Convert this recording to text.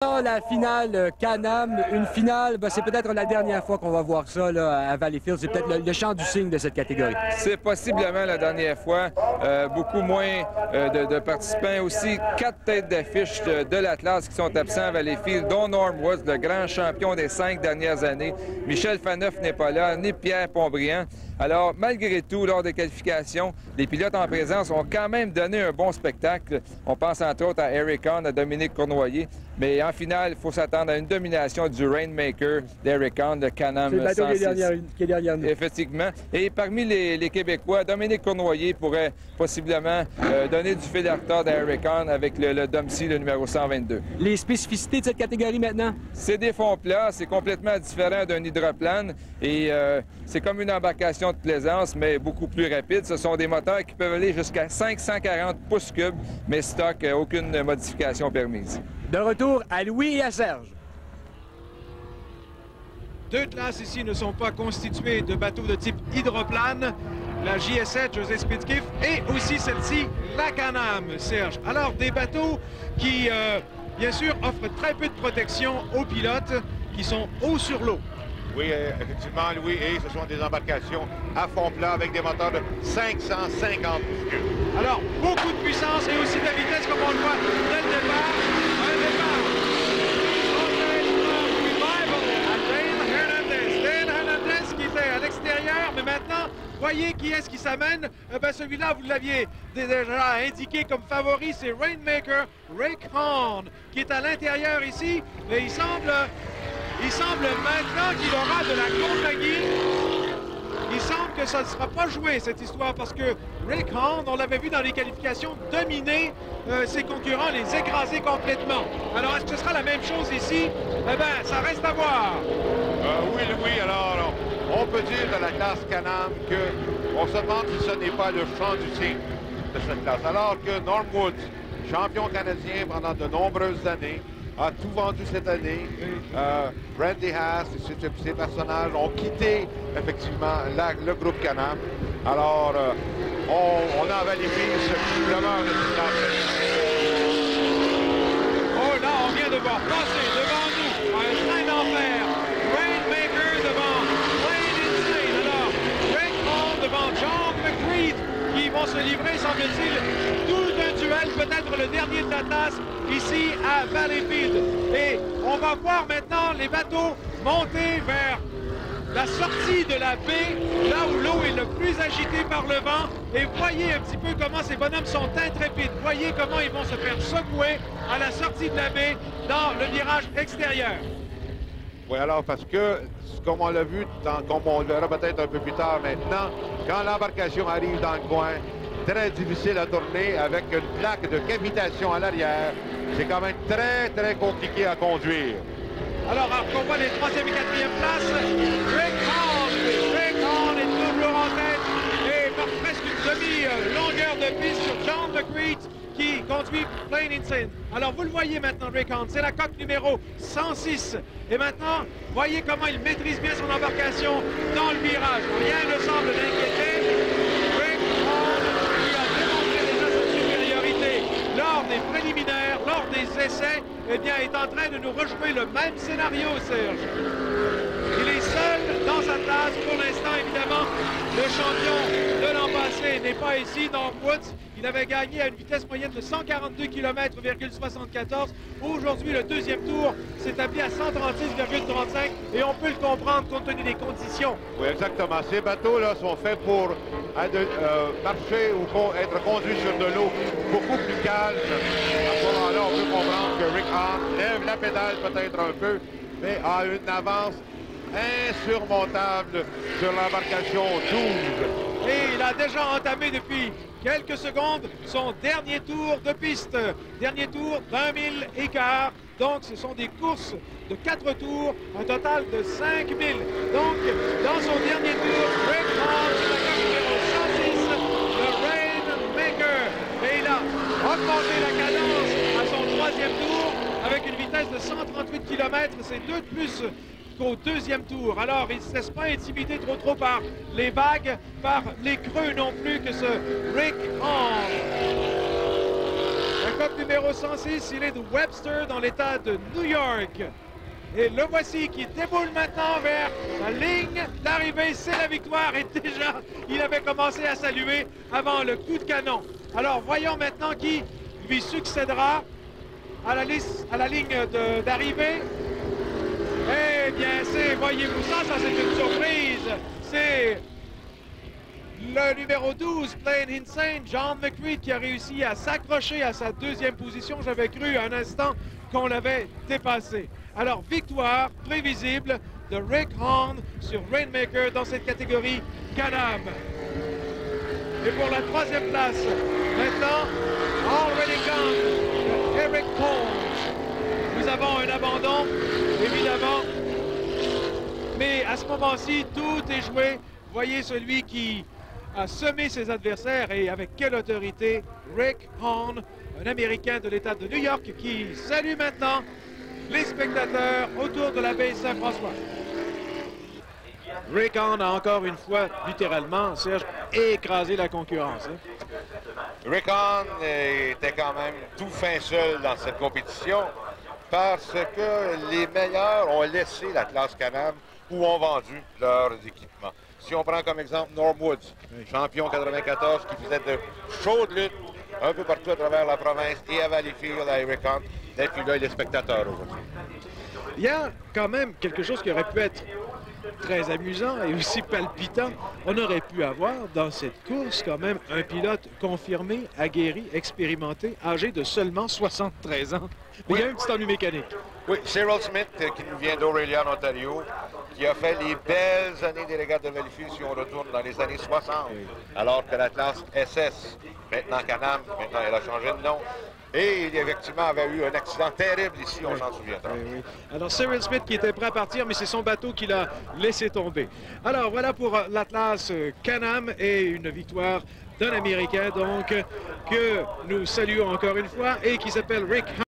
La finale Can-Am, une finale, c'est peut-être la dernière fois qu'on va voir ça là, à Valleyfield. C'est peut-être le chant du cygne de cette catégorie. C'est possiblement la dernière fois. Beaucoup moins de participants. Aussi, 4 têtes d'affiche de l'Atlas qui sont absents à Valleyfield, dont Norm Woods, le grand champion des 5 dernières années. Michel Faneuf n'est pas là, ni Pierre Pontbriand. Alors, malgré tout, lors des qualifications, les pilotes en présence ont quand même donné un bon spectacle. On pense entre autres à Eric Hahn, à Dominique Cournoyer. Mais en finale, il faut s'attendre à une domination du Rainmaker d'Eric Hahn, de Can-Am 106. C'est le bateau qui est derrière nous. Effectivement. Et parmi les Québécois, Dominique Cournoyer pourrait possiblement donner du fil à retard à Eric Hahn avec le Domcy, le numéro 122. Les spécificités de cette catégorie maintenant? C'est des fonds plats, c'est complètement différent d'un hydroplane et c'est comme une embarcation de plaisance, mais beaucoup plus rapide. Ce sont des moteurs qui peuvent aller jusqu'à 540 pouces cubes, mais stock, aucune modification permise. De retour à Louis et à Serge. Deux classes ici ne sont pas constituées de bateaux de type hydroplane. La JS7, José Spitzkiff, et aussi celle-ci, la Can-Am, Serge. Alors, des bateaux qui, bien sûr, offrent très peu de protection aux pilotes qui sont hauts sur l'eau. Oui, effectivement, Louis, et ce sont des embarcations à fond plat avec des moteurs de 550 pouces cubes. Alors, beaucoup de puissance et aussi de la vitesse, comme on le voit dès le départ. Un départ. Dane Hernandez qui était à l'extérieur, mais maintenant, voyez qui est-ce qui s'amène. Celui-là, vous l'aviez déjà indiqué comme favori, c'est Rainmaker, Rick Hahn, qui est à l'intérieur ici. Mais il semble maintenant qu'il aura de la compagnie. Il semble que ça ne sera pas joué, cette histoire, parce que Rick Hahn, on l'avait vu dans les qualifications, dominer ses concurrents, les écraser complètement. Alors, est-ce que ce sera la même chose ici? Eh bien, ça reste à voir. Oui, alors, on peut dire de la classe Can-Am qu'on se demande si ce n'est pas le chant du cygne de cette classe. Alors que Norm Woods, champion canadien pendant de nombreuses années, a tout vendu cette année. Randy Haas et ses personnages ont quitté effectivement le groupe Can-Am. Alors, on a valifié ce demeure de cette classe. Oh là, on vient de voir passer devant nous un train d'enfer. Rainmaker devant Plain Insane. Alors, Rick Hahn devant John McCreed qui vont se livrer, semble-t-il, tout un duel, peut-être le dernier de l'Atlas, ici à Valleyfield. Et on va voir maintenant les bateaux monter vers la sortie de la baie, là où l'eau est le plus agitée par le vent. Et voyez un petit peu comment ces bonhommes sont intrépides. Voyez comment ils vont se faire secouer à la sortie de la baie dans le virage extérieur. Oui, alors parce que, comme on l'a vu, comme on le verra peut-être un peu plus tard maintenant, quand l'embarcation arrive dans le coin, très difficile à tourner avec une plaque de cavitation à l'arrière. C'est quand même très, très compliqué à conduire. Alors qu'on voit les 3e et 4e places, Rick Hahn est toujours en tête et par presque une demi-longueur de piste sur John McCreed qui conduit Plain Insane. Alors vous le voyez maintenant, Rick Hahn, c'est la coque numéro 106. Et maintenant, voyez comment il maîtrise bien son embarcation dans le virage. Rien ne semble l'inquiéter. Rick Hahn qui a démontré déjà sa supériorité lors des préliminaires, lors des essais, eh bien, est en train de nous rejouer le même scénario, Serge. Il est seul dans sa place. Pour l'instant, évidemment, le champion de l'an passé n'est pas ici, Norm Woods. Il avait gagné à une vitesse moyenne de 142 km,74. Aujourd'hui, le deuxième tour s'établit à 136,35 et on peut le comprendre compte tenu des conditions. Oui, exactement. Ces bateaux-là sont faits pour marcher ou pour être conduits sur de l'eau beaucoup plus calme. À ce moment-là, on peut comprendre que Rick Hahn lève la pédale peut-être un peu, mais a une avance insurmontable sur l'embarcation 12. Et il a déjà entamé depuis quelques secondes son dernier tour de piste. Dernier tour d'1 000 écart. Donc, ce sont des courses de 4 tours, un total de 5 000. Donc, dans son dernier tour, Rick Hahn, sur la coque numéro 106, le Rainmaker. Et il a augmenté la cadence à son 3e tour avec une vitesse de 138 km. C'est 2 de plus qu'au 2e tour. Alors, il ne se laisse pas intimider trop par les vagues, par les creux non plus que ce Rick Hahn. La coque numéro 106, il est de Webster dans l'État de New York. Et le voici qui déboule maintenant vers la ligne d'arrivée. C'est la victoire et déjà, il avait commencé à saluer avant le coup de canon. Alors, voyons maintenant qui lui succédera à la ligne d'arrivée. Eh bien, c'est, voyez-vous ça c'est une surprise. C'est le numéro 12, Plain Insane, John McCreed, qui a réussi à s'accrocher à sa deuxième position. J'avais cru un instant qu'on l'avait dépassé. Alors, victoire prévisible de Rick Hahn sur Rainmaker dans cette catégorie Can-Am. Et pour la troisième place, maintenant, Already Gone de Eric Cole. Nous avons un abandon, évidemment, mais à ce moment-ci, tout est joué. Voyez celui qui a semé ses adversaires et avec quelle autorité, Rick Hahn, un Américain de l'État de New York, qui salue maintenant les spectateurs autour de la baie Saint-François. Rick Hahn a encore une fois, littéralement, Serge, écrasé la concurrence. Rick Hahn était quand même tout fin seul dans cette compétition parce que les meilleurs ont laissé la classe Can-Am ou ont vendu leurs équipements. Si on prend comme exemple Norm Woods, champion 94 qui faisait de chaudes luttes un peu partout à travers la province et à Valleyfield, à Eric Hahn, et puis là, il est spectateur aujourd'hui. Il y a quand même quelque chose qui aurait pu être très amusant et aussi palpitant. On aurait pu avoir dans cette course quand même un pilote confirmé, aguerri, expérimenté, âgé de seulement 73 ans. Mais il y a un petit ennui mécanique. Oui, Cyril Smith, qui nous vient d'Aurelia, en Ontario, qui a fait les belles années des régates de Valleyfield si on retourne dans les années 60, alors que la classe SS, maintenant Can-Am, maintenant elle a changé de nom. Et il effectivement avait eu un accident terrible ici, on s'en souviendra. Oui. Alors Cyril Smith qui était prêt à partir, mais c'est son bateau qui l'a laissé tomber. Alors voilà pour l'Atlas Can-Am et une victoire d'un Américain donc que nous saluons encore une fois et qui s'appelle Rick Hahn.